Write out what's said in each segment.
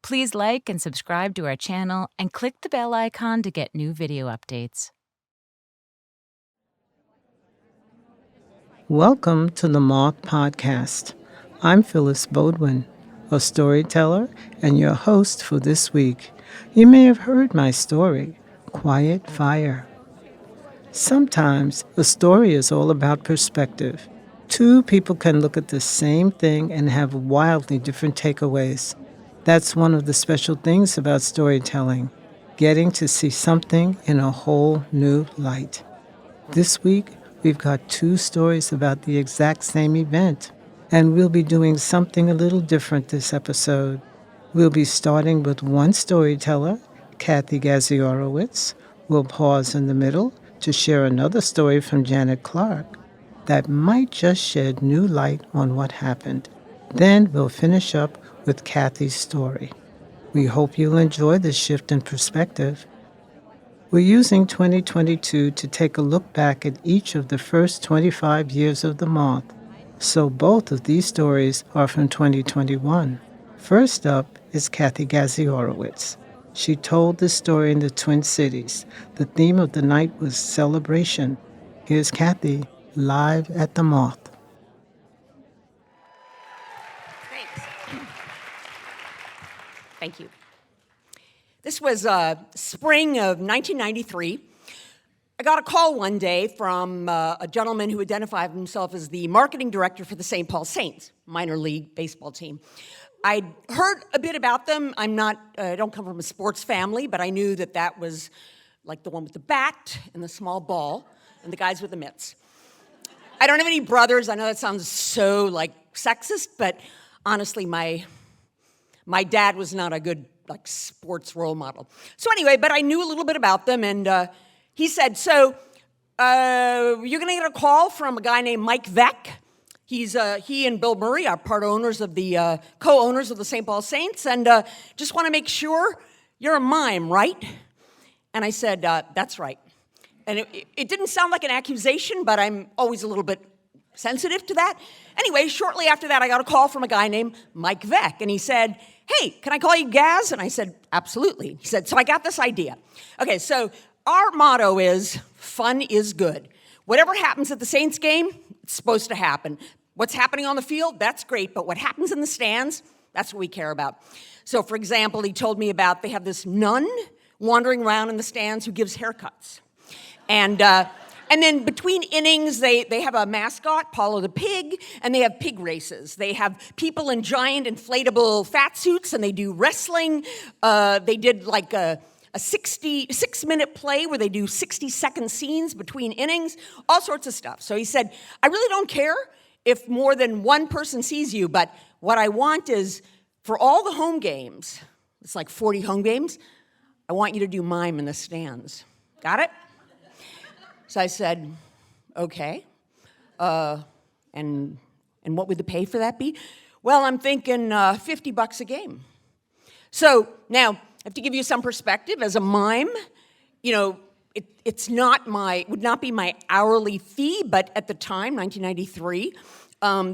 Please like and subscribe to our channel and click the bell icon to get new video updates. Welcome to the Moth podcast. I'm Phyllis Bowdwin, a storyteller and your host for this week. You may have heard my story, Quiet Fire. Sometimes a story is all about perspective. Two people can look at the same thing and have wildly different takeaways. That's one of the special things about storytelling, getting to see something in a whole new light. This week, we've got two stories about the exact same event, and we'll be doing something a little different this episode. We'll be starting with one storyteller, Cathy Gasiorowicz. We'll pause in the middle to share another story from Clarke that might just shed new light on what happened. Then we'll finish up with Cathy's story. We hope you'll enjoy this shift in perspective. We're using 2022 to take a look back at each of the first 25 years of the Moth, so both of these stories are from 2021. First up is Cathy Gasiorowicz. She told this story in the Twin Cities. The theme of the night was celebration. Here's Cathy, live at the Moth. Thank you. This was spring of 1993. I got a call one day from a gentleman who identified himself as the marketing director for the St. Paul Saints, minor league baseball team. I'd heard a bit about them. I don't come from a sports family, but I knew that was like the one with the bat and the small ball and the guys with the mitts. I don't have any brothers. I know that sounds so sexist, but honestly, my dad was not a good sports role model. So anyway, but I knew a little bit about them, and he said, so you're going to get a call from a guy named Mike Veck. He and Bill Murray are co-owners of the St. Paul Saints, and just want to make sure you're a mime, right? And I said, that's right. And it didn't sound like an accusation, but I'm always a little bit sensitive to that. Anyway, shortly after that, I got a call from a guy named Mike Veck, and he said, hey, can I call you Gaz? And I said, absolutely. He said, so I got this idea. Okay, so our motto is, fun is good. Whatever happens at the Saints game, it's supposed to happen. What's happening on the field, that's great, but what happens in the stands, that's what we care about. So, for example, he told me about they have this nun wandering around in the stands who gives haircuts. And then between innings, they have a mascot, Paulo the pig, and they have pig races. They have people in giant inflatable fat suits, and they do wrestling. They did a 6-minute play where they do 60-second scenes between innings, all sorts of stuff. So he said, I really don't care if more than one person sees you, but what I want is for all the home games, it's 40 home games, I want you to do mime in the stands. Got it? So I said, okay, and what would the pay for that be? Well, I'm thinking $50 a game. So now, I have to give you some perspective. As a mime, would not be my hourly fee, but at the time, 1993,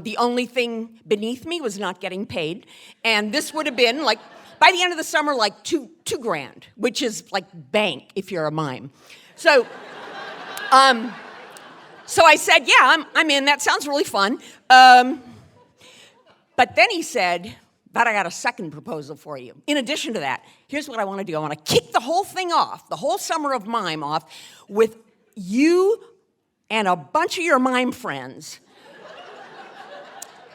the only thing beneath me was not getting paid. And this would have been by the end of the summer, $2,000, which is bank if you're a mime. So I said, yeah, I'm in. That sounds really fun. But then he said, but I got a second proposal for you. In addition to that, here's what I want to do. I want to kick the whole thing off, the whole summer of mime off, with you and a bunch of your mime friends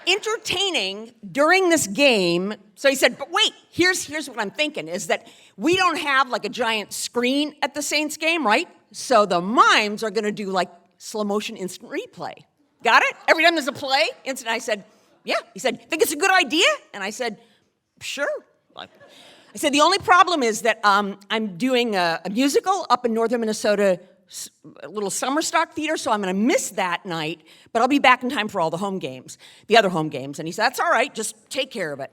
entertaining during this game. So he said, but wait, here's what I'm thinking, is that we don't have a giant screen at the Saints game, right? So the mimes are going to do slow motion instant replay. Got it? Every time there's a play, instant. I said, yeah. He said, think it's a good idea? And I said, sure. I said, the only problem is that I'm doing a musical up in northern Minnesota, a little summer stock theater, so I'm going to miss that night, but I'll be back in time for all the home games, the other home games. And he said, that's all right, just take care of it.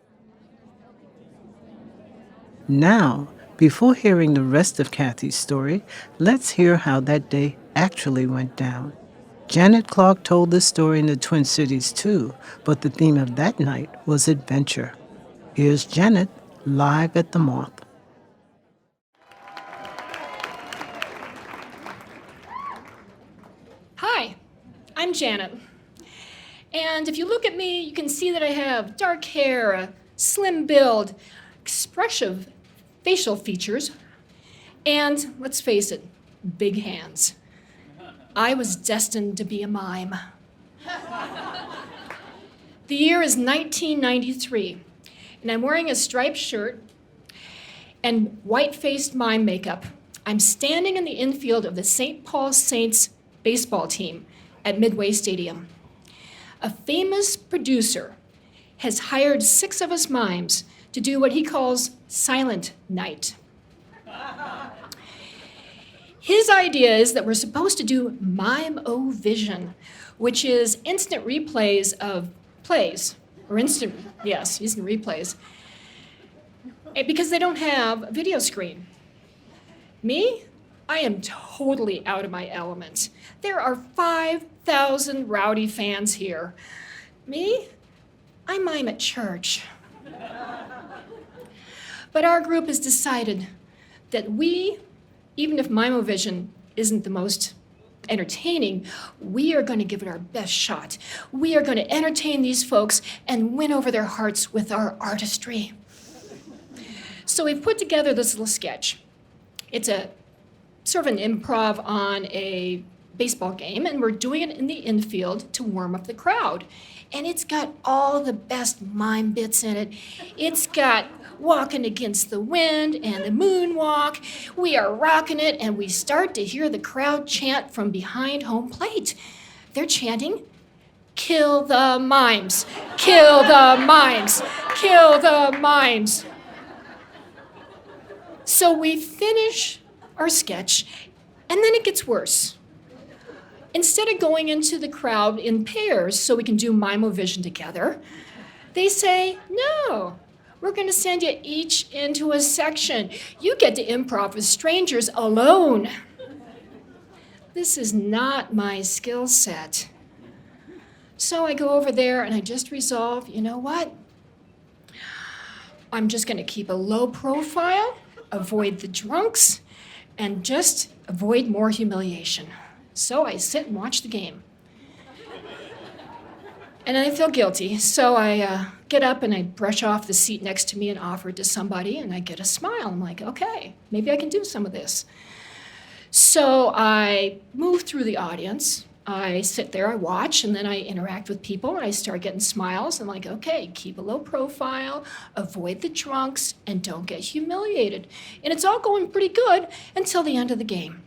Now, before hearing the rest of Cathy's story, let's hear how that day actually went down. Clarke told this story in the Twin Cities too, but the theme of that night was adventure. Here's Janet live at the Moth. Hi, I'm Janet. And if you look at me, you can see that I have dark hair, a slim build, expressive facial features, and, let's face it, big hands. I was destined to be a mime. The year is 1993, and I'm wearing a striped shirt and white-faced mime makeup. I'm standing in the infield of the St. Paul Saints baseball team at Midway Stadium. A famous producer has hired 6 of us mimes to do what he calls silent night. His idea is that we're supposed to do mime-o-vision, which is instant replays of plays, or instant replays, because they don't have a video screen. Me? I am totally out of my element. There are 5,000 rowdy fans here. Me? I mime at church. But our group has decided that we, even if mime-o-vision isn't the most entertaining, we are going to give it our best shot. We are going to entertain these folks and win over their hearts with our artistry. So we've put together this little sketch. It's a sort of an improv on a baseball game, and we're doing it in the infield to warm up the crowd. And it's got all the best mime bits in it. It's got walking against the wind and the moonwalk. We are rocking it, and we start to hear the crowd chant from behind home plate. They're chanting, "Kill the mimes, kill the mimes, kill the mimes." So we finish our sketch, and then it gets worse. Instead of going into the crowd in pairs so we can do mime-o-vision together, they say, "No, we're going to send you each into a section. You get to improv with strangers alone." This is not my skill set. So I go over there and I just resolve, you know what? I'm just going to keep a low profile, avoid the drunks, and just avoid more humiliation. So I sit and watch the game. And I feel guilty, so I get up and I brush off the seat next to me and offer it to somebody, and I get a smile. I'm like, okay, maybe I can do some of this. So I move through the audience. I sit there, I watch, and then I interact with people, and I start getting smiles. I'm like, okay, keep a low profile, avoid the drunks, and don't get humiliated. And it's all going pretty good until the end of the game.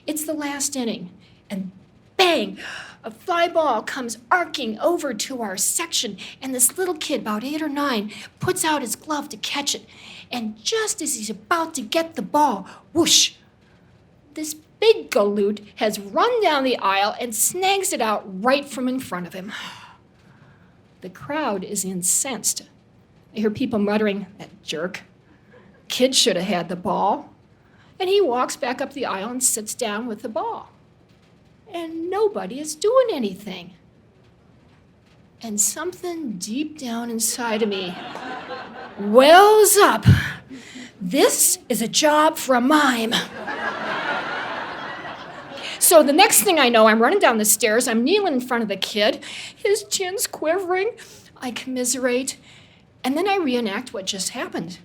It's the last inning, and bang, a fly ball comes arcing over to our section, and this little kid, about 8 or 9, puts out his glove to catch it. And just as he's about to get the ball, whoosh, this big galoot has run down the aisle and snags it out right from in front of him. The crowd is incensed. I hear people muttering, "That jerk. Kid should have had the ball." And he walks back up the aisle and sits down with the ball. And nobody is doing anything. And something deep down inside of me wells up. This is a job for a mime. So the next thing I know, I'm running down the stairs, I'm kneeling in front of the kid, his chin's quivering, I commiserate, and then I reenact what just happened.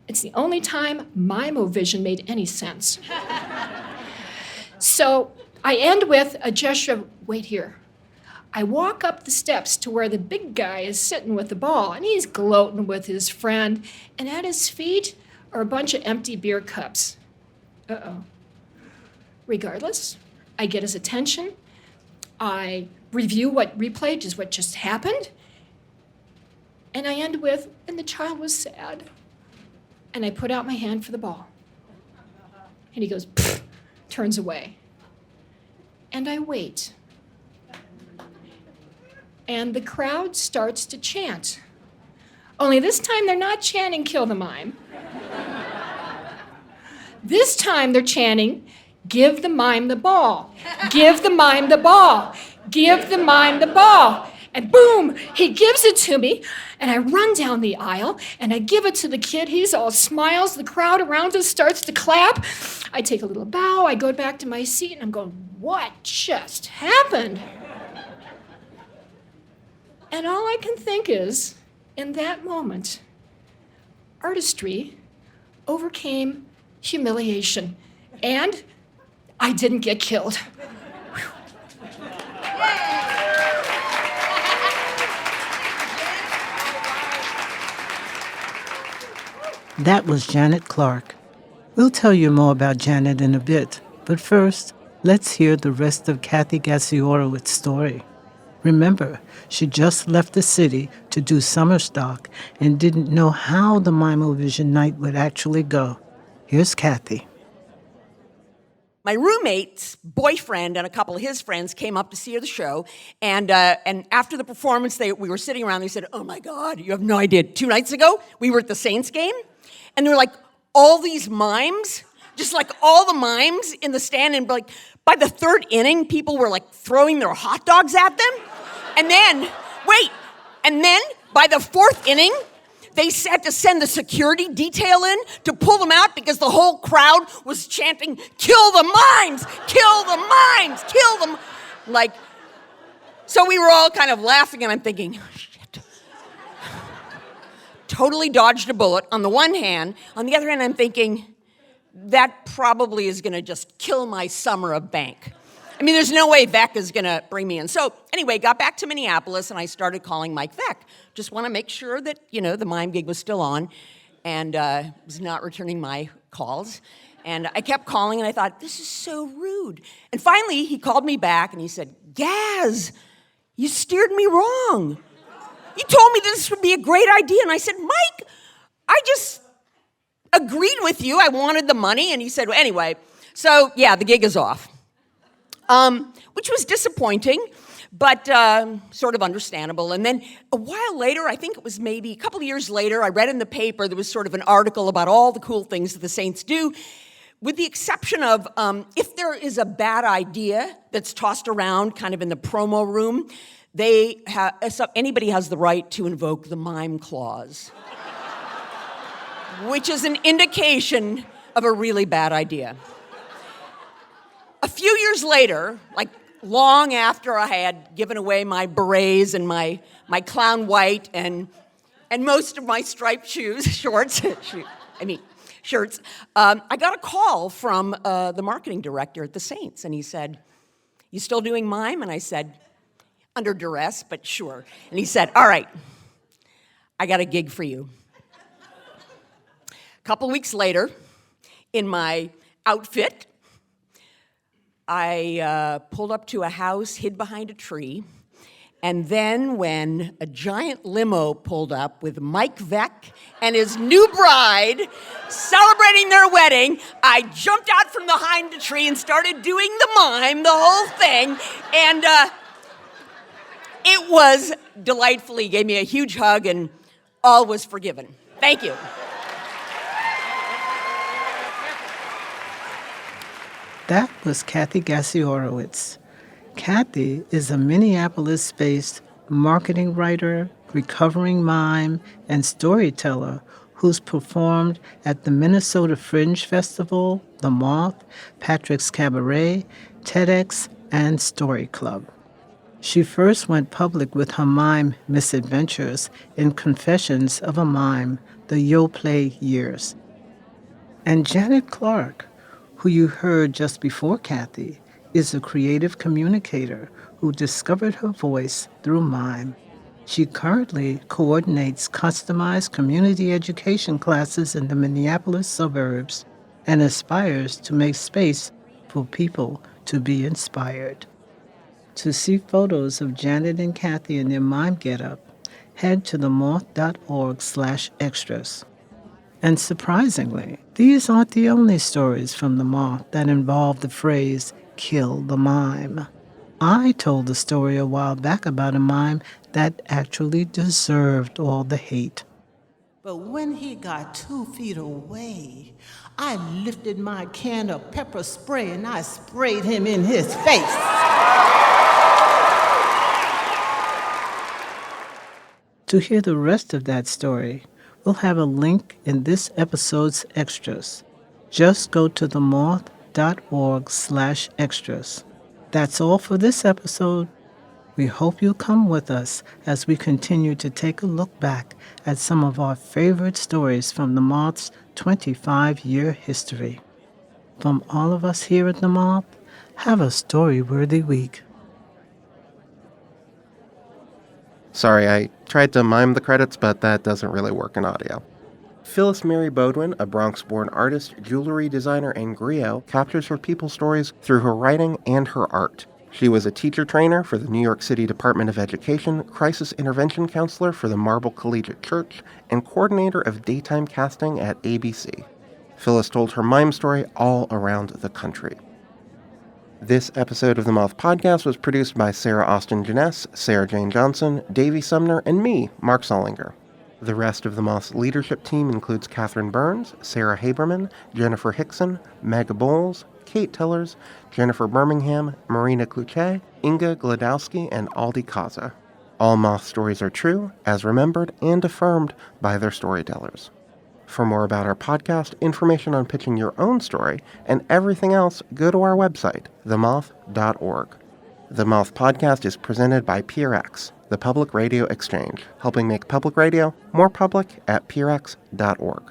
It's the only time mime-o-vision made any sense. So I end with a gesture of, "Wait here." I walk up the steps to where the big guy is sitting with the ball, and he's gloating with his friend, and at his feet are a bunch of empty beer cups. Uh-oh. Regardless, I get his attention. I review what just happened, and I end with, "And the child was sad." And I put out my hand for the ball. And he goes, "Pfft," turns away. And I wait. And the crowd starts to chant. Only this time they're not chanting, "Kill the mime." This time they're chanting, "Give the mime the ball. Give the mime the ball. Give the mime the ball." And boom, he gives it to me. And I run down the aisle and I give it to the kid. He's all smiles. The crowd around us starts to clap. I take a little bow. I go back to my seat and I'm going, what just happened? And all I can think is, in that moment, artistry overcame humiliation. And I didn't get killed. That was Janet Clarke. We'll tell you more about Janet in a bit, but first, let's hear the rest of Cathy Gasiorowicz's story. Remember, she just left the city to do summer stock and didn't know how the Mime-O-Vision night would actually go. Here's Cathy. My roommate's boyfriend and a couple of his friends came up to see the show, and after the performance, we were sitting around. They said, "Oh my God, you have no idea! 2 nights ago, we were at the Saints game, and there were like all these mimes, just like all the mimes in the stand, and like by the third inning, people were like throwing their hot dogs at them, and then by the fourth inning." They had to send the security detail in to pull them out because the whole crowd was chanting, "Kill the mimes! Kill the mimes! Kill them!" Like, so we were all kind of laughing, and I'm thinking, oh, shit. Totally dodged a bullet on the one hand. On the other hand, I'm thinking, that probably is going to just kill my summer of bank. I mean, there's no way Vec is going to bring me in. So anyway, got back to Minneapolis, and I started calling Mike Vec. Just want to make sure that, the mime gig was still on, and was not returning my calls. And I kept calling, and I thought, this is so rude. And finally, he called me back, and he said, "Gaz, you steered me wrong. You told me this would be a great idea." And I said, "Mike, I just agreed with you. I wanted the money." And he said, well, anyway, so yeah, the gig is off. Which was disappointing, but sort of understandable. And then a while later, I think it was maybe a couple of years later, I read in the paper, there was sort of an article about all the cool things that the Saints do, with the exception of if there is a bad idea that's tossed around kind of in the promo room, anybody has the right to invoke the mime clause, which is an indication of a really bad idea. A few years later, like long after I had given away my berets and my clown white and most of my striped shirts, I got a call from the marketing director at the Saints, and he said, "You still doing mime?" And I said, under duress, but sure. And he said, "All right, I got a gig for you." A couple weeks later, in my outfit, I pulled up to a house, hid behind a tree, and then when a giant limo pulled up with Mike Vec and his new bride celebrating their wedding, I jumped out from behind the tree and started doing the mime, the whole thing, and it was delightful. He gave me a huge hug, and all was forgiven. Thank you. That was Cathy Gasiorowicz. Cathy is a Minneapolis-based marketing writer, recovering mime, and storyteller who's performed at the Minnesota Fringe Festival, the Moth, Patrick's Cabaret, TEDx, and Story Club. She first went public with her mime misadventures in Confessions of a Mime, the Yoplait years. And Janet Clarke, who you heard just before Cathy, is a creative communicator who discovered her voice through mime. She currently coordinates customized community education classes in the Minneapolis suburbs and aspires to make space for people to be inspired. To see photos of Janet and Cathy in their mime getup, head to themoth.org/extras. And surprisingly, these aren't the only stories from the Moth that involve the phrase, "kill the mime." I told a story a while back about a mime that actually deserved all the hate. But when he got 2 feet away, I lifted my can of pepper spray and I sprayed him in his face. To hear the rest of that story, we'll have a link in this episode's extras. Just go to themoth.org/extras. That's all for this episode. We hope you'll come with us as we continue to take a look back at some of our favorite stories from the Moth's 25-year history. From all of us here at the Moth, have a story-worthy week. Sorry, I tried to mime the credits, but that doesn't really work in audio. Phyllis Mary Bowdwin, a Bronx-born artist, jewelry designer, and griot, captures her people's stories through her writing and her art. She was a teacher trainer for the New York City Department of Education, crisis intervention counselor for the Marble Collegiate Church, and coordinator of daytime casting at ABC. Phyllis told her mime story all around the country. This episode of the Moth Podcast was produced by Sarah Austin Janess, Sarah Jane Johnson, Davey Sumner, and me, Mark Solinger. The rest of the Moth's leadership team includes Catherine Burns, Sarah Haberman, Jennifer Hickson, Meg Bowles, Kate Tillers, Jennifer Birmingham, Marina Kluche, Inga Gladowski, and Aldi Kaza. All Moth stories are true, as remembered and affirmed by their storytellers. For more about our podcast, information on pitching your own story, and everything else, go to our website, themoth.org. The Moth Podcast is presented by PRX, the Public Radio Exchange, helping make public radio more public at prx.org.